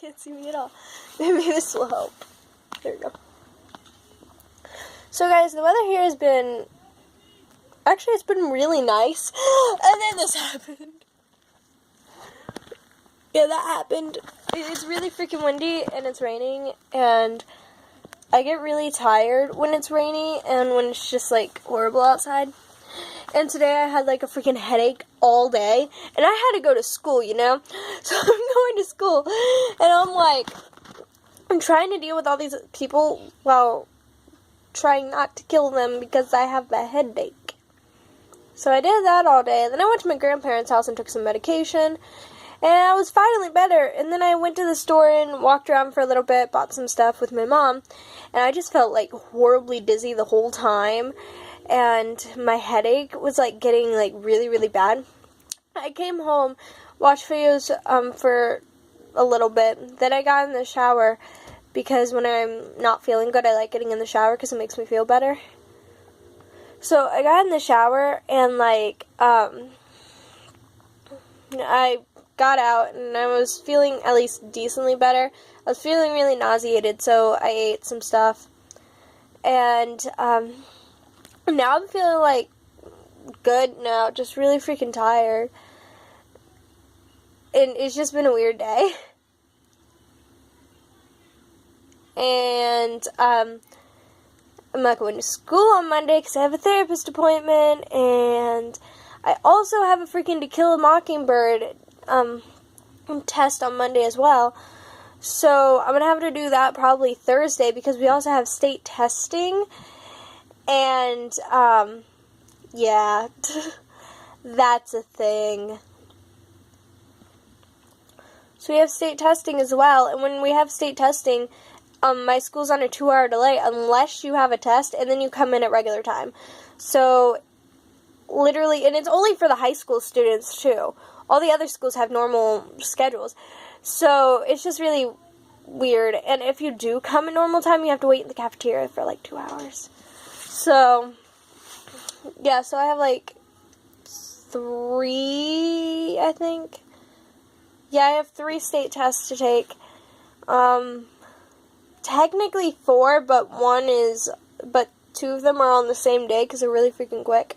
can't see me at all. Maybe this will help. There we go. So guys, the weather here has been, actually it's been really nice. And then this happened. Yeah, that happened. It's really freaking windy and it's raining, and I get really tired when it's rainy and when it's just like horrible outside. And today I had like a freaking headache all day, and I had to go to school, you know? So I'm going to school, and I'm trying to deal with all these people while trying not to kill them because I have a headache. So I did that all day, and then I went to my grandparents' house and took some medication, and I was finally better. And then I went to the store and walked around for a little bit, bought some stuff with my mom, and I just felt like horribly dizzy the whole time. And my headache was like getting like really, really bad. I came home, watched videos for a little bit. Then I got in the shower because when I'm not feeling good, I like getting in the shower because it makes me feel better. So I got in the shower and like I got out and I was feeling at least decently better. I was feeling really nauseated, so I ate some stuff. And now I'm feeling like good now, just really freaking tired. And it's just been a weird day. And I'm not going to school on Monday because I have a therapist appointment, and I also have a freaking To Kill a Mockingbird test on Monday as well. So I'm going to have to do that probably Thursday because we also have state testing. And, yeah, that's a thing. So we have state testing as well, and when we have state testing, my school's on a 2-hour delay unless you have a test, and then you come in at regular time. So, literally, and it's only for the high school students, too. All the other schools have normal schedules. So, it's just really weird, and if you do come at normal time, you have to wait in the cafeteria for, like, 2 hours. So, yeah, so I have, like, 3, I think. Yeah, I have 3 state tests to take. Technically 4, but 2 of them are on the same day because they're really freaking quick.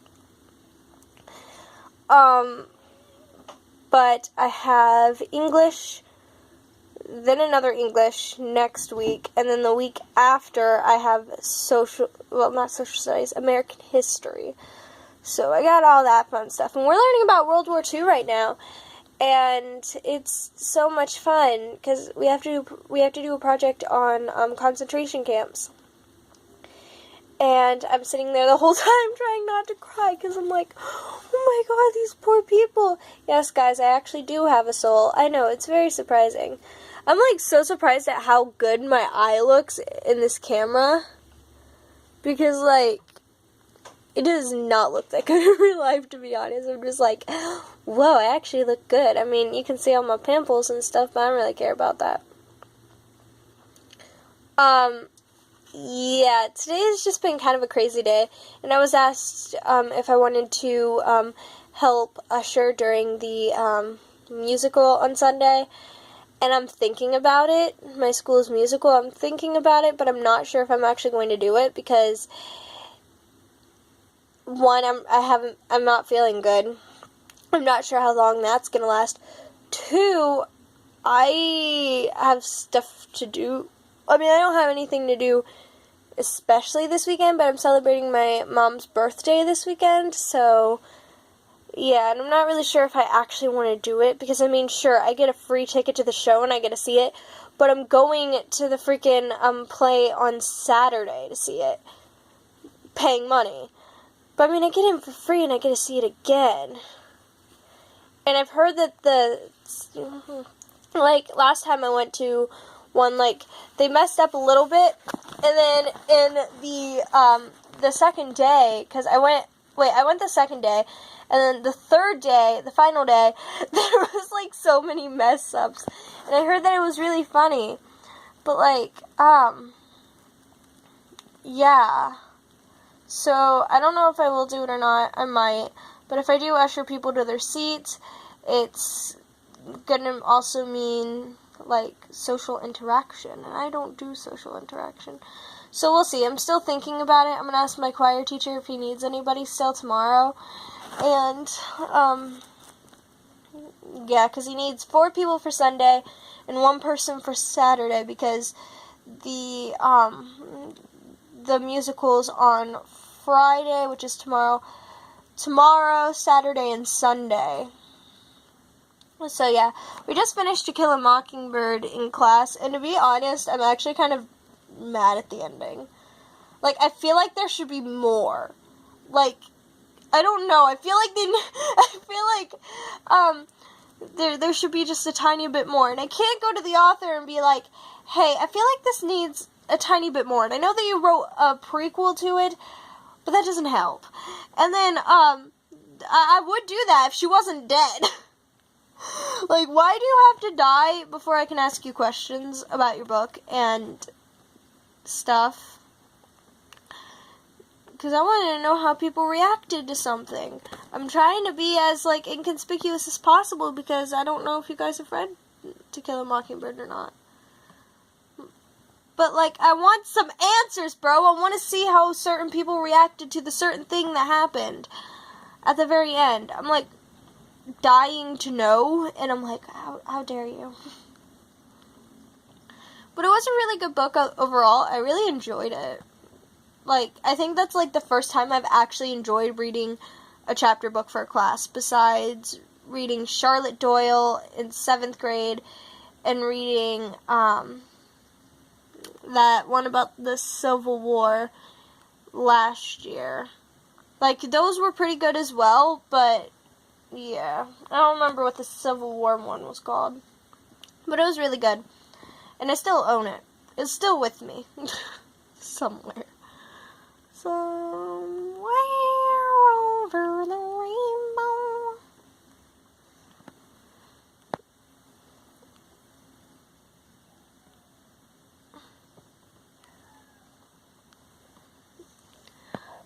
But I have English, then another English next week, and then the week after I have not social studies, American history. So I got all that fun stuff, and we're learning about World War II right now, and it's so much fun because we have to do a project on concentration camps. And I'm sitting there the whole time trying not to cry because I'm like, oh my god, these poor people. Yes, guys, I actually do have a soul. I know, it's very surprising. I'm like so surprised at how good my eye looks in this camera. Because like, it does not look that good in real life, to be honest. I'm just like, whoa, I actually look good. I mean, you can see all my pimples and stuff, but I don't really care about that. Yeah, today has just been kind of a crazy day, and I was asked if I wanted to help usher during the musical on Sunday, and I'm thinking about it. My school's musical, I'm thinking about it, but I'm not sure if I'm actually going to do it because, one, I'm not feeling good. I'm not sure how long that's gonna last. 2, I have stuff to do. I mean, I don't have anything to do, especially this weekend, but I'm celebrating my mom's birthday this weekend, so, yeah, and I'm not really sure if I actually want to do it, because, I mean, sure, I get a free ticket to the show, and I get to see it, but I'm going to the freaking, play on Saturday to see it, paying money, but, I mean, I get in for free, and I get to see it again, and I've heard that like, last time I went to one, like, they messed up a little bit, and then in the second day, because I went the second day, and then the third day, the final day, there was, like, so many mess ups, and I heard that it was really funny, but, like, yeah, so, I don't know if I will do it or not, I might, but if I do usher people to their seats, it's gonna also mean, like, social interaction, and I don't do social interaction. So we'll see. I'm still thinking about it. I'm going to ask my choir teacher if he needs anybody still tomorrow. And, yeah, because he needs 4 people for Sunday and 1 person for Saturday, because the musical's on Friday, which is tomorrow, Saturday, and Sunday. So yeah, we just finished To Kill a Mockingbird in class, and to be honest, I'm actually kind of mad at the ending. Like, I feel like there should be more. Like, I don't know, I feel like there should be just a tiny bit more, and I can't go to the author and be like, hey, I feel like this needs a tiny bit more, and I know that you wrote a prequel to it, but that doesn't help. And then, I would do that if she wasn't dead. Like, why do you have to die before I can ask you questions about your book and stuff? Because I wanted to know how people reacted to something. I'm trying to be as, like, inconspicuous as possible, because I don't know if you guys have read To Kill a Mockingbird or not. But, like, I want some answers, bro. I want to see how certain people reacted to the certain thing that happened at the very end. I'm, like, dying to know, and I'm like, how dare you? But it was a really good book overall. I really enjoyed it. Like, I think that's, like, the first time I've actually enjoyed reading a chapter book for a class, besides reading Charlotte Doyle in 7th grade and reading, that one about the Civil War last year. Like, those were pretty good as well, but yeah, I don't remember what the Civil War one was called. But it was really good. And I still own it. It's still with me. Somewhere. Somewhere over the rainbow.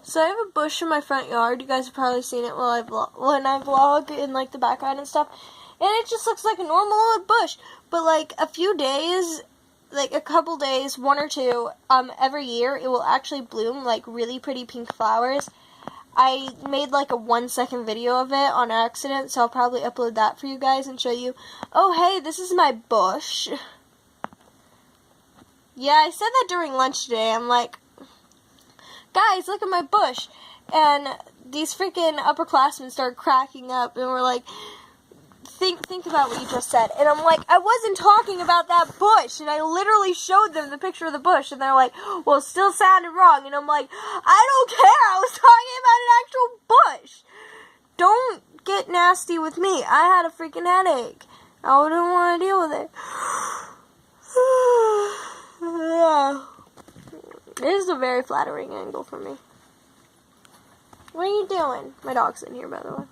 So I have a bush in my front yard. You guys have probably seen it when I vlog in, like, the background and stuff. And it just looks like a normal old bush. But, like, a few days, like, a couple days, 1 or 2, every year, it will actually bloom, like, really pretty pink flowers. I made, like, a 1-second video of it on accident, so I'll probably upload that for you guys and show you, oh, hey, this is my bush. Yeah, I said that during lunch today. I'm like, guys, look at my bush. And these freaking upperclassmen started cracking up and were like, think about what you just said. And I'm like, I wasn't talking about that bush. And I literally showed them the picture of the bush. And they're like, well, it still sounded wrong. And I'm like, I don't care. I was talking about an actual bush. Don't get nasty with me. I had a freaking headache. I didn't want to deal with it. Yeah. This is a very flattering angle for me. What are you doing? My dog's in here, by the way.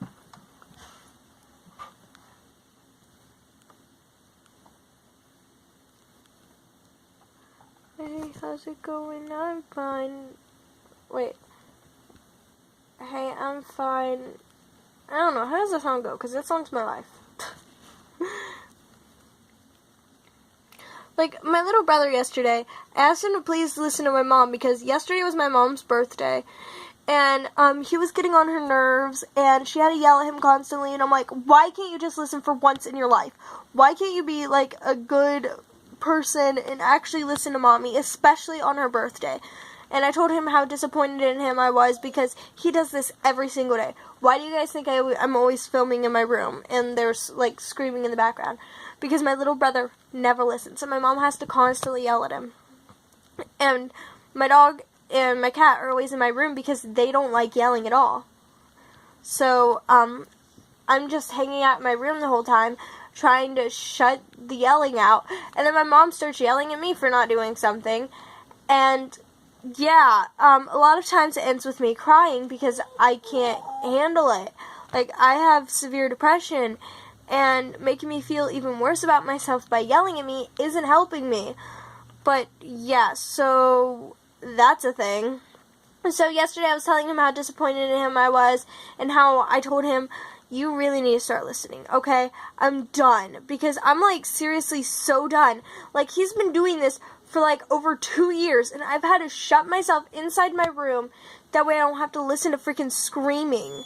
Hey, how's it going? I'm fine. Wait. Hey, I'm fine. I don't know. How does the song go? Because that song's my life. Like, my little brother yesterday, I asked him to please listen to my mom, because yesterday was my mom's birthday, and, he was getting on her nerves, and she had to yell at him constantly, and I'm like, why can't you just listen for once in your life? Why can't you be, like, a good person and actually listen to mommy, especially on her birthday? And I told him how disappointed in him I was, because he does this every single day. Why do you guys think I'm always filming in my room, and there's, like, screaming in the background? Because my little brother never listens, and my mom has to constantly yell at him. And my dog and my cat are always in my room because they don't like yelling at all. So, I'm just hanging out in my room the whole time, trying to shut the yelling out. And then my mom starts yelling at me for not doing something. And, yeah, a lot of times it ends with me crying because I can't handle it. Like, I have severe depression, and making me feel even worse about myself by yelling at me isn't helping me. But, yeah, so that's a thing. So yesterday I was telling him how disappointed in him I was, and how I told him, you really need to start listening, okay? I'm done. Because I'm, like, seriously so done. Like, he's been doing this for, like, over 2 years, and I've had to shut myself inside my room. That way I don't have to listen to freaking screaming.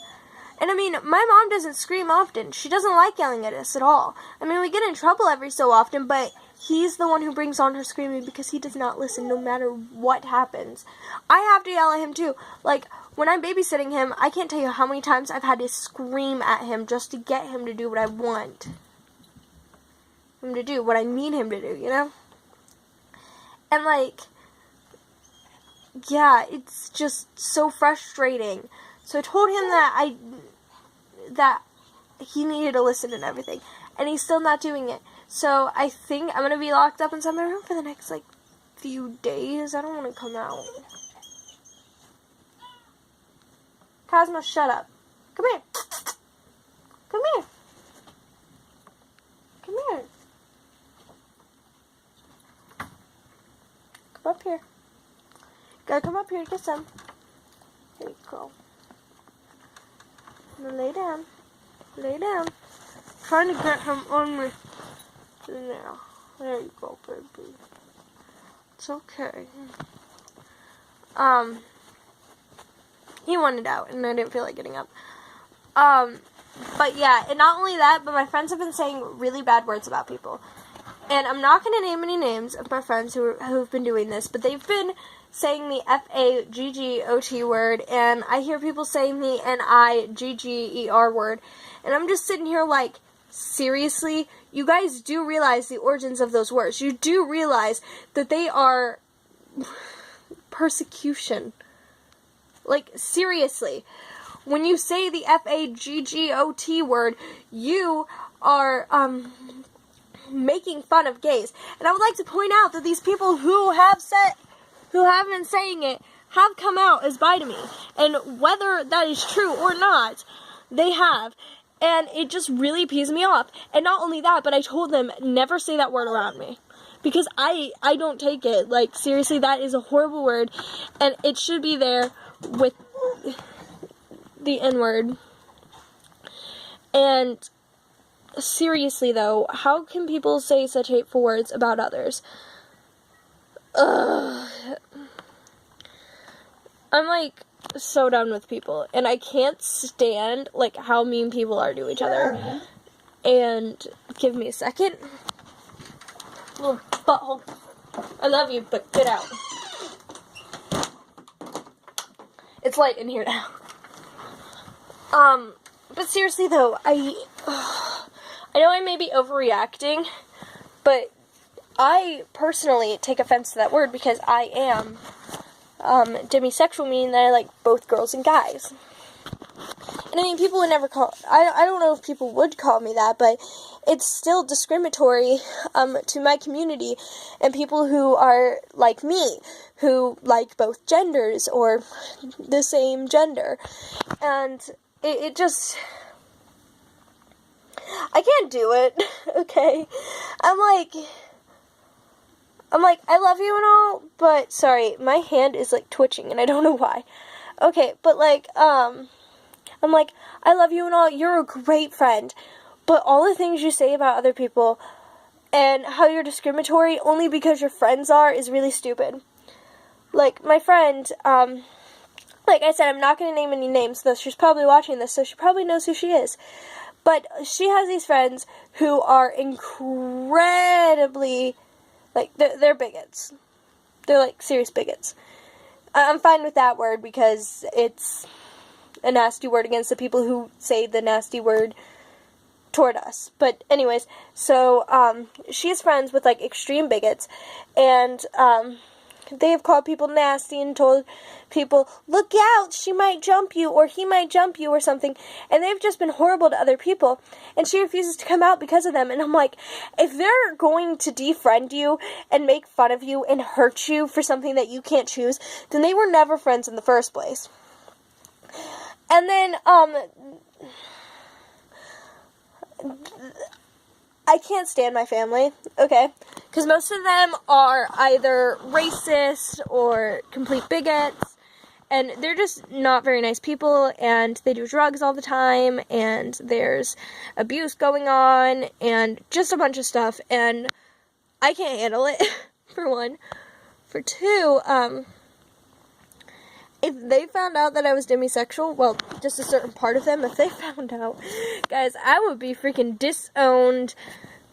And, I mean, my mom doesn't scream often. She doesn't like yelling at us at all. I mean, we get in trouble every so often, but he's the one who brings on her screaming because he does not listen no matter what happens. I have to yell at him, too. Like, when I'm babysitting him, I can't tell you how many times I've had to scream at him just to get him to do what I want him to do, what I need him to do, you know? And, like, yeah, it's just so frustrating. So I told him that he needed to listen and everything, and he's still not doing it. So I think I'm gonna be locked up inside my room for the next, like, few days. I don't want to come out. Cosmo, shut up. Come here. Come here. Come here. Come up here. Gotta come up here to get some. Here you go. Now lay down. Lay down. Trying to get him on me. Now. There you go, baby. It's okay. He wanted out, and I didn't feel like getting up. But yeah, and not only that, but my friends have been saying really bad words about people. And I'm not going to name any names of my friends who've been doing this, but they've been saying the F-A-G-G-O-T word, and I hear people saying the N-I-G-G-E-R word, and I'm just sitting here like, seriously? You guys do realize the origins of those words. You do realize that they are persecution. Like, seriously. When you say the F-A-G-G-O-T word, you are, making fun of gays. And I would like to point out that these people who have been saying it, have come out as bi to me. And whether that is true or not, they have. And it just really pees me off. And not only that, but I told them, never say that word around me. Because I don't take it. Like, seriously, that is a horrible word. And it should be there with the N-word. And seriously, though, how can people say such hateful words about others? Ugh. I'm, like, so done with people. And I can't stand, like, how mean people are to each other. And give me a second. Little butthole. I love you, but get out. It's light in here now. But seriously though, I know I may be overreacting, but I personally take offense to that word because I am, demisexual, meaning that I like both girls and guys. And I mean, people would never call, I don't know if people would call me that, but it's still discriminatory, to my community and people who are like me, who like both genders or the same gender. And it just, I can't do it, okay? I'm like, I love you and all, but, sorry, my hand is, like, twitching, and I don't know why. Okay, but, like, I'm like, I love you and all, you're a great friend, but all the things you say about other people, and how you're discriminatory only because your friends are, is really stupid. Like, my friend, like I said, I'm not going to name any names, though she's probably watching this, so she probably knows who she is. But she has these friends who are incredibly, like, they're bigots. They're, like, serious bigots. I'm fine with that word because it's a nasty word against the people who say the nasty word toward us. But anyways, so, she has friends with, like, extreme bigots, and, they have called people nasty and told people, look out, she might jump you, or he might jump you, or something, and they've just been horrible to other people, and she refuses to come out because of them, and I'm like, if they're going to defriend you, and make fun of you, and hurt you for something that you can't choose, then they were never friends in the first place. And then, I can't stand my family, okay? Because most of them are either racist or complete bigots. And they're just not very nice people, and they do drugs all the time, and there's abuse going on, and just a bunch of stuff, and I can't handle it, for one. For two, if they found out that I was demisexual, well, just a certain part of them, if they found out, guys, I would be freaking disowned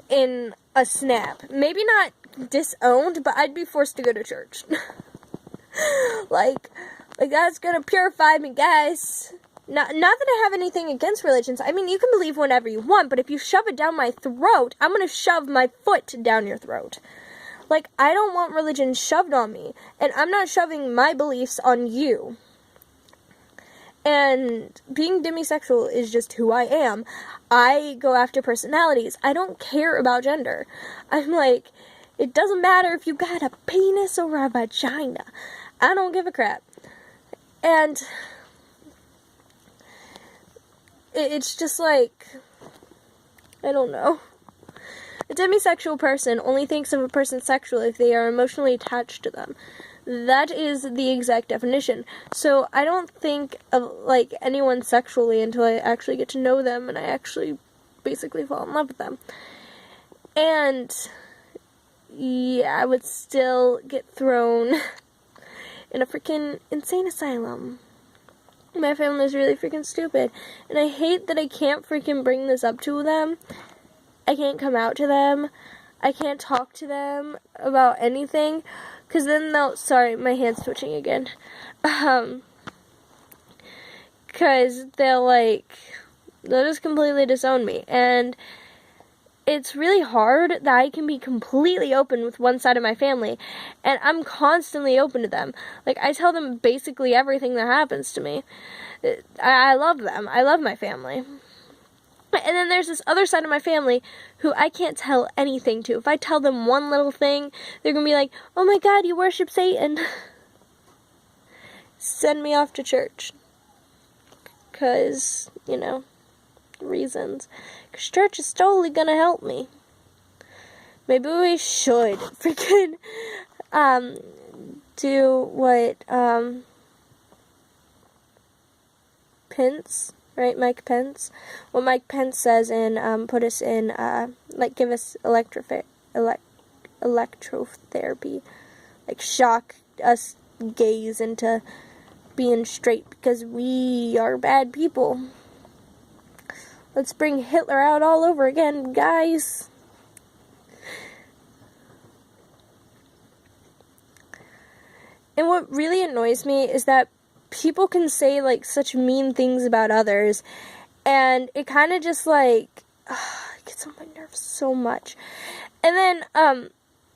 in a snap. Maybe not disowned, but I'd be forced to go to church. Like, that's gonna purify me, guys. Not that I have anything against religions. I mean, you can believe whatever you want, but if you shove it down my throat, I'm gonna shove my foot down your throat. Like, I don't want religion shoved on me, and I'm not shoving my beliefs on you. And being demisexual is just who I am. I go after personalities. I don't care about gender. I'm like, it doesn't matter if you got a penis or a vagina. I don't give a crap. And it's just like, I don't know. A demisexual person only thinks of a person sexually if they are emotionally attached to them. That is the exact definition. So I don't think of, like, anyone sexually until I actually get to know them and I actually basically fall in love with them. And yeah, I would still get thrown in a freaking insane asylum. My family's really freaking stupid. And I hate that I can't freaking bring this up to them. I can't come out to them. I can't talk to them about anything. Because then they'll... Sorry, my hand's twitching again. Because they'll just completely disown me. And it's really hard that I can be completely open with one side of my family, and I'm constantly open to them. Like, I tell them basically everything that happens to me. I love them. I love my family. And then there's this other side of my family who I can't tell anything to. If I tell them one little thing, they're going to be like, oh my God, you worship Satan. Send me off to church. Because, you know, reasons. Because church is totally going to help me. Maybe we should freaking do what Pence, right, Mike Pence, what Mike Pence says and put us in, give us electrotherapy, like shock us gays into being straight because we are bad people. Let's bring Hitler out all over again, guys. And what really annoys me is that people can say, like, such mean things about others, and it kind of just, like, it gets on my nerves so much. And then,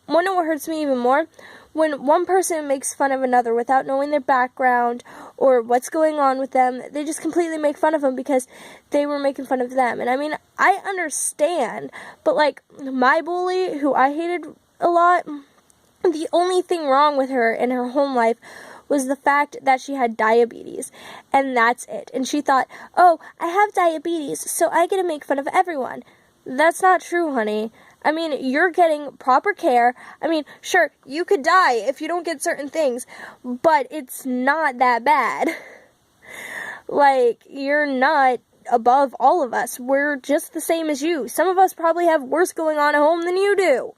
what hurts me even more? When one person makes fun of another without knowing their background or what's going on with them, they just completely make fun of them because they were making fun of them. And I mean, I understand, but like my bully, who I hated a lot, the only thing wrong with her in her home life was the fact that she had diabetes, and that's it. And she thought, oh, I have diabetes, so I get to make fun of everyone. That's not true, honey. I mean, you're getting proper care. I mean, sure, you could die if you don't get certain things, but it's not that bad. Like, you're not above all of us. We're just the same as you. Some of us probably have worse going on at home than you do.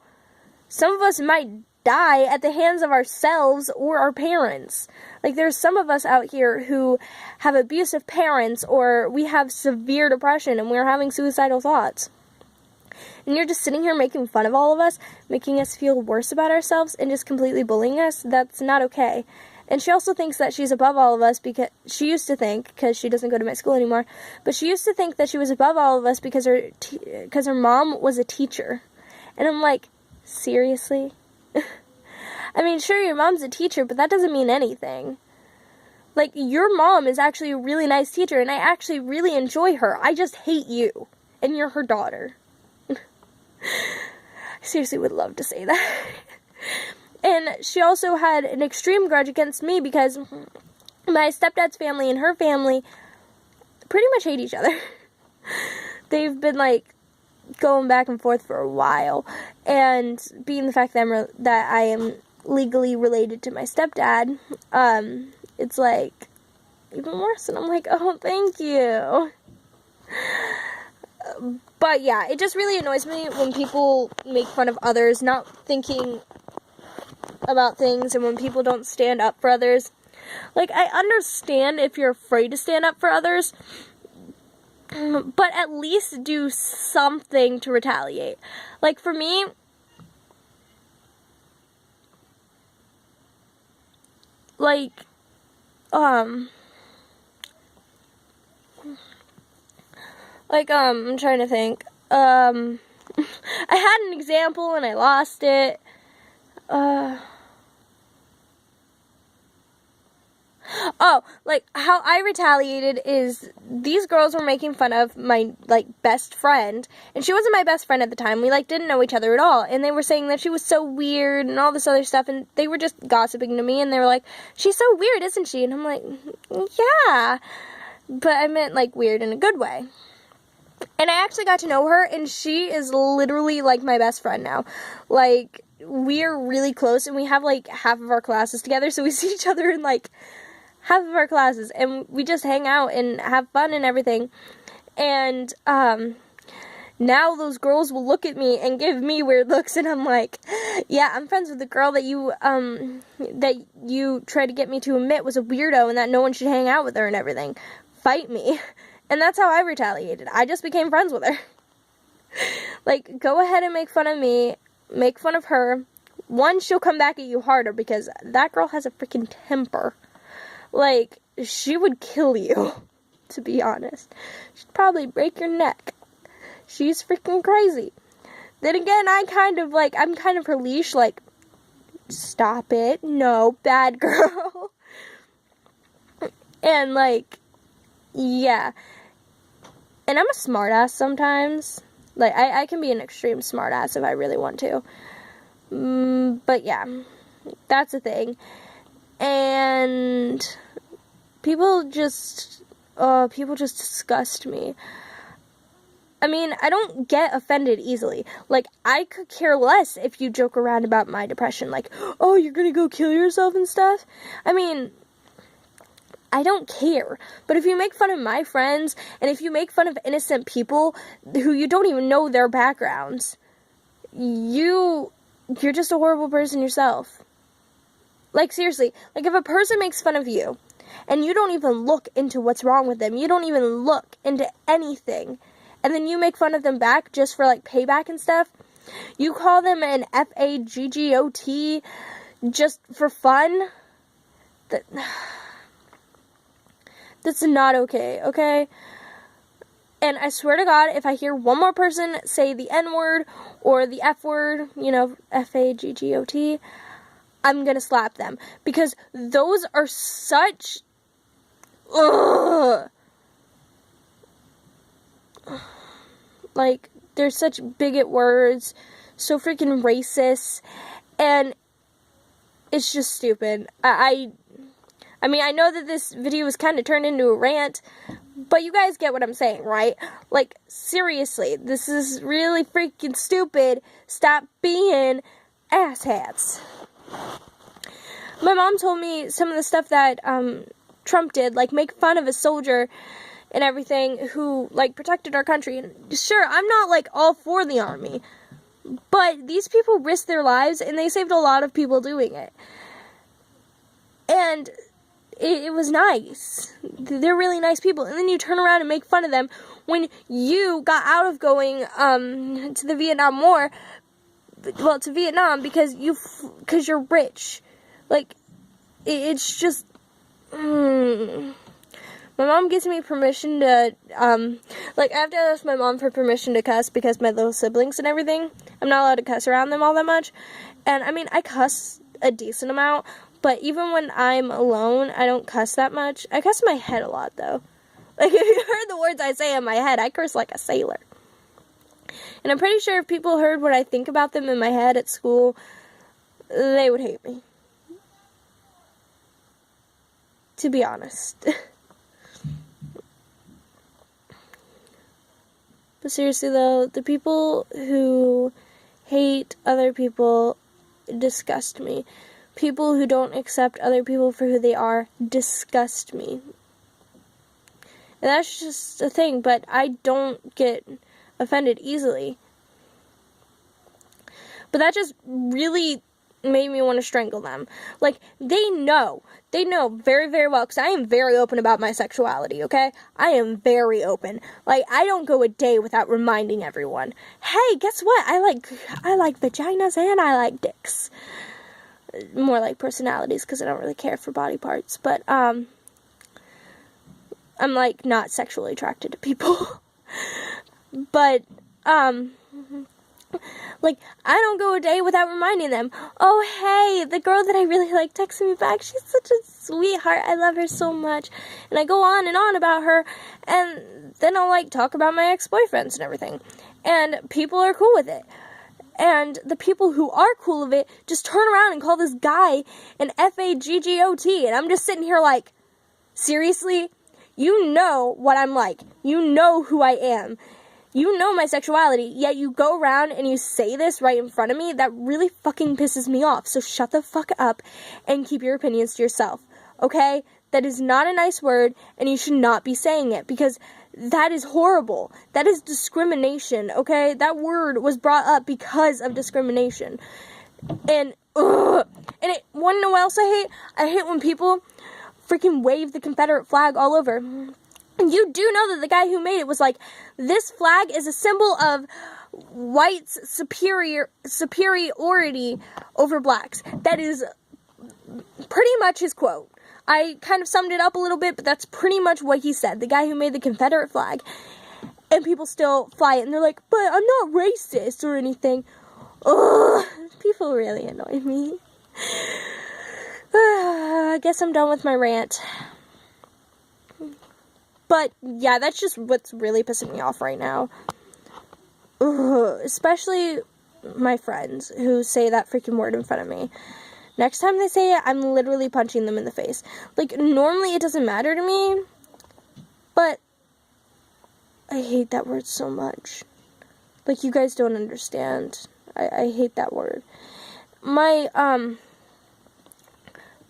Some of us might die at the hands of ourselves or our parents. Like, there's some of us out here who have abusive parents, or we have severe depression and we're having suicidal thoughts. And you're just sitting here making fun of all of us, making us feel worse about ourselves, and just completely bullying us. That's not okay. And she also thinks that she's above all of us because she used to think, because she doesn't go to my school anymore, but she used to think that she was above all of us because her mom was a teacher. And I'm like, seriously? I mean, sure, your mom's a teacher, but that doesn't mean anything. Like, your mom is actually a really nice teacher, and I actually really enjoy her. I just hate you, and you're her daughter. I seriously would love to say that. And she also had an extreme grudge against me because my stepdad's family and her family pretty much hate each other. They've been, like, going back and forth for a while. And being the fact that I am legally related to my stepdad, it's like even worse. And I'm like, oh, thank you. But yeah, it just really annoys me when people make fun of others, not thinking about things, and when people don't stand up for others. Like, I understand if you're afraid to stand up for others, but at least do something to retaliate. Like, for me, like, I'm trying to think. I had an example and I lost it. Like, how I retaliated is these girls were making fun of my, like, best friend, and she wasn't my best friend at the time. We, like, didn't know each other at all, and they were saying that she was so weird and all this other stuff, and they were just gossiping to me, and they were like, she's so weird, isn't she? And I'm like, yeah, but I meant, like, weird in a good way. And I actually got to know her, and she is literally, like, my best friend now. Like, we're really close, and we have, like, half of our classes together, so we see each other in, like, half of our classes, and we just hang out and have fun and everything. And now those girls will look at me and give me weird looks, and I'm like, yeah, I'm friends with the girl that you tried to get me to admit was a weirdo and that no one should hang out with her and everything. Fight me. And that's how I retaliated. I just became friends with her. Like, go ahead and make fun of me, make fun of her. One, she'll come back at you harder because that girl has a freaking temper. Like, she would kill you, to be honest. She'd probably break your neck. She's freaking crazy. Then again, I'm kind of her leash, like, stop it. No, bad girl. And, like, yeah. And I'm a smartass sometimes. Like, I can be an extreme smartass if I really want to. But, yeah. That's the thing. And people just disgust me. I mean, I don't get offended easily. Like, I could care less if you joke around about my depression. Like, oh, you're gonna go kill yourself and stuff? I mean, I don't care. But if you make fun of my friends, and if you make fun of innocent people who you don't even know their backgrounds, you're just a horrible person yourself. Like, seriously, like, if a person makes fun of you, and you don't even look into what's wrong with them, you don't even look into anything, and then you make fun of them back just for, like, payback and stuff, you call them an F-A-G-G-O-T just for fun, that's not okay, okay? And I swear to God, if I hear one more person say the N-word, or the F-word, you know, F-A-G-G-O-T, I'm gonna slap them, because those are such, like, they're such bigot words, so freaking racist, and it's just stupid. I mean, I know that this video was kind of turned into a rant, but you guys get what I'm saying, right? Like, seriously, this is really freaking stupid. Stop being asshats. My mom told me some of the stuff that Trump did, like make fun of a soldier and everything who, like, protected our country. And sure, I'm not, like, all for the army, but these people risked their lives, and they saved a lot of people doing it. And it was nice. They're really nice people. And then you turn around and make fun of them when you got out of going to the Vietnam War, well, to Vietnam, because you're rich. Like, it's just, my mom gives me permission to, like, I have to ask my mom for permission to cuss because my little siblings and everything, I'm not allowed to cuss around them all that much. And, I mean, I cuss a decent amount, but even when I'm alone, I don't cuss that much. I cuss in my head a lot, though. Like, if you heard the words I say in my head, I curse like a sailor. And I'm pretty sure if people heard what I think about them in my head at school, they would hate me. To be honest. But seriously, though, the people who hate other people disgust me. People who don't accept other people for who they are disgust me. And that's just a thing, but I don't get offended easily. But that just really made me want to strangle them. Like, they know very, very well, because I am very open about my sexuality, okay? I am very open. Like, I don't go a day without reminding everyone, hey, guess what? I like vaginas and I like dicks. More like personalities, because I don't really care for body parts, but, I'm, like, not sexually attracted to people. But, like, I don't go a day without reminding them, oh, hey, the girl that I really like texted me back, she's such a sweetheart, I love her so much, and I go on and on about her, and then I'll, like, talk about my ex-boyfriends and everything, and people are cool with it, and the people who are cool with it just turn around and call this guy an F-A-G-G-O-T, and I'm just sitting here like, seriously? You know what I'm like, you know who I am, you know my sexuality, yet you go around and you say this right in front of me. That really fucking pisses me off. So shut the fuck up and keep your opinions to yourself, okay? That is not a nice word, and you should not be saying it, because that is horrible. That is discrimination, okay? That word was brought up because of discrimination. And, ugh. And wanna know what else I hate? I hate when people freaking wave the Confederate flag all over. You do know that the guy who made it was like, this flag is a symbol of whites' superiority over blacks. That is pretty much his quote. I kind of summed it up a little bit, but that's pretty much what he said. The guy who made the Confederate flag. And people still fly it, and they're like, but I'm not racist or anything. Ugh, people really annoy me. I guess I'm done with my rant. But, yeah, that's just what's really pissing me off right now. Ugh, especially my friends who say that freaking word in front of me. Next time they say it, I'm literally punching them in the face. Like, normally it doesn't matter to me, but I hate that word so much. Like, you guys don't understand. I hate that word. My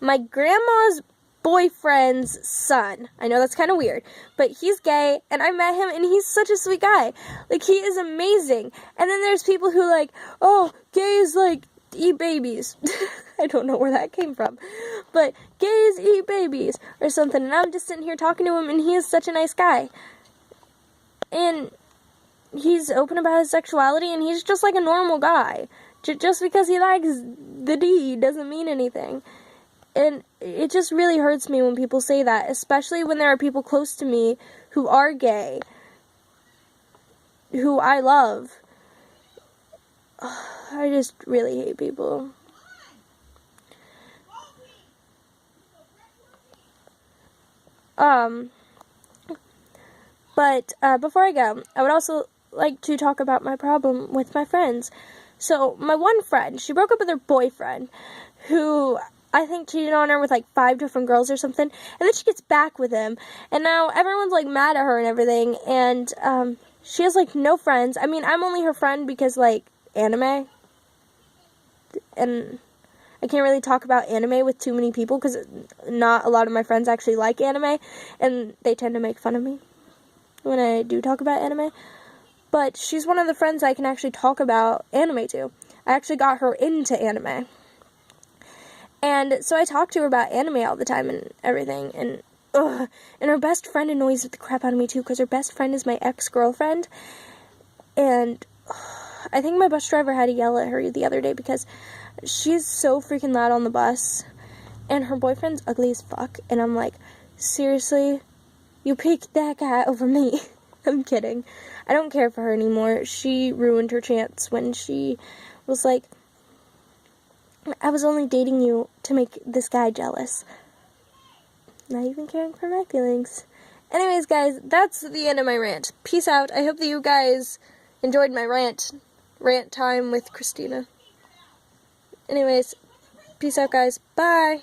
grandma's boyfriend's son. I know that's kind of weird, but he's gay, and I met him, and he's such a sweet guy. Like, he is amazing. And then there's people who like, oh, gays, like, eat babies. I don't know where that came from, but gays eat babies, or something, and I'm just sitting here talking to him, and he is such a nice guy. And he's open about his sexuality, and he's just like a normal guy. Just because he likes the D doesn't mean anything. And it just really hurts me when people say that, especially when there are people close to me who are gay, who I love. I just really hate people. But before I go, I would also like to talk about my problem with my friends. So, my one friend, she broke up with her boyfriend, who I think cheated on her with like 5 different girls or something, and then she gets back with him, and now everyone's like mad at her and everything, and she has like no friends. I mean, I'm only her friend because like anime, and I can't really talk about anime with too many people because not a lot of my friends actually like anime, and they tend to make fun of me when I do talk about anime. But she's one of the friends I can actually talk about anime to. I actually got her into anime. And so I talk to her about anime all the time and everything. And her best friend annoys the crap out of me too, because her best friend is my ex-girlfriend. And I think my bus driver had to yell at her the other day because she's so freaking loud on the bus. And her boyfriend's ugly as fuck. And I'm like, seriously? You picked that guy over me. I'm kidding. I don't care for her anymore. She ruined her chance when she was like, I was only dating you to make this guy jealous. Not even caring for my feelings. Anyways, guys, that's the end of my rant. Peace out. I hope that you guys enjoyed my rant time with Christina. Anyways, peace out, guys. Bye.